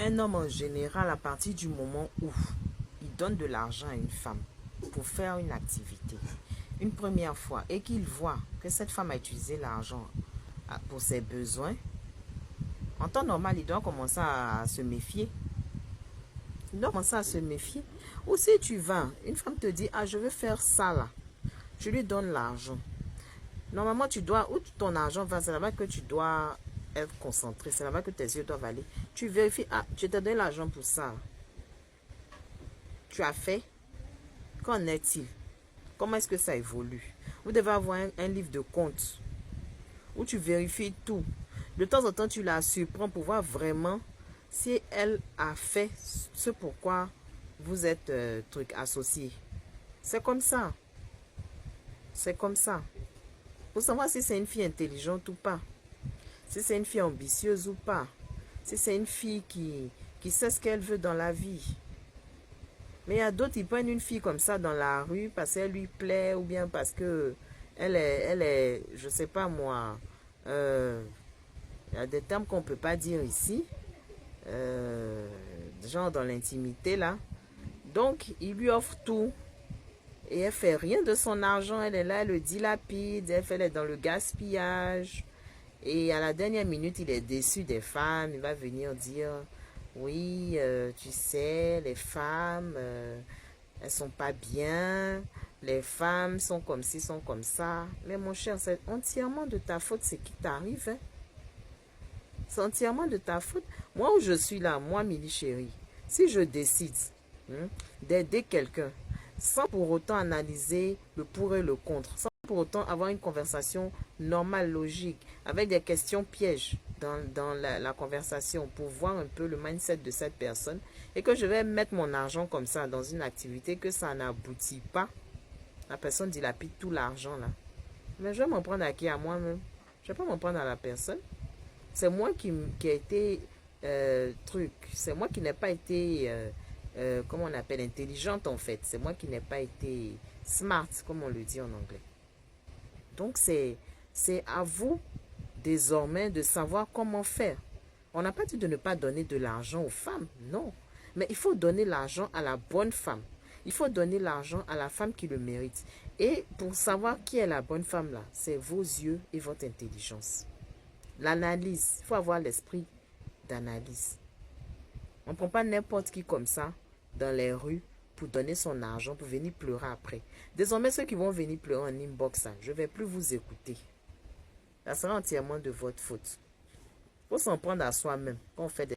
Un homme en général, à partir du moment où il donne de l'argent à une femme pour faire une activité, une première fois, et qu'il voit que cette femme a utilisé l'argent pour ses besoins, en temps normal, il doit commencer à se méfier. Il doit commencer à se méfier. Ou si tu vas, une femme te dit, ah, je veux faire ça là, je lui donne l'argent. Normalement, tu dois, où ton argent va, c'est là-bas que tu dois être concentré, c'est là-bas que tes yeux doivent aller. Tu vérifies, ah, je t'ai donné l'argent pour ça. Tu as fait, qu'en est-il? Comment est-ce que ça évolue? Vous devez avoir un livre de compte où tu vérifies tout. De temps en temps, tu la surprends pour voir vraiment si elle a fait ce pourquoi vous êtes associés. C'est comme ça. C'est comme ça. Pour savoir si c'est une fille intelligente ou pas. Si c'est une fille ambitieuse ou pas. Si c'est une fille qui sait ce qu'elle veut dans la vie. Mais il y a d'autres qui prennent une fille comme ça dans la rue parce qu'elle lui plaît ou bien parce que elle est je sais pas moi, il y a des termes qu'on ne peut pas dire ici, genre dans l'intimité là. Donc, il lui offre tout et elle fait rien de son argent. Elle est là, elle le dilapide, elle est dans le gaspillage. Et à la dernière minute, il est déçu des femmes. Il va venir dire, oui, tu sais, les femmes, elles sont pas bien. Les femmes sont comme ci, sont comme ça. Mais mon cher, c'est entièrement de ta faute ce qui t'arrive. Hein? C'est entièrement de ta faute. Moi où je suis là, moi, Mili chérie, si je décide d'aider quelqu'un, sans pour autant analyser le pour et le contre, sans pour autant avoir une conversation normale, logique, avec des questions pièges dans la conversation pour voir un peu le mindset de cette personne, et que je vais mettre mon argent comme ça dans une activité que ça n'aboutit pas, la personne dilapide tout l'argent là. Mais je vais m'en prendre à qui? À moi-même. Je ne vais pas m'en prendre à la personne. C'est moi qui a été c'est moi qui n'ai pas été comment on appelle, intelligente en fait. C'est moi qui n'ai pas été smart, comme on le dit en anglais. Donc c'est à vous désormais de savoir comment faire. On n'a pas dit de ne pas donner de l'argent aux femmes, non. Mais il faut donner l'argent à la bonne femme. Il faut donner l'argent à la femme qui le mérite. Et pour savoir qui est la bonne femme là, c'est vos yeux et votre intelligence. L'analyse, il faut avoir l'esprit d'analyse. On ne prend pas n'importe qui comme ça dans les rues pour donner son argent, pour venir pleurer après. Désormais, ceux qui vont venir pleurer en inbox, je ne vais plus vous écouter. Ça sera entièrement de votre faute. Il faut s'en prendre à soi-même quand on fait des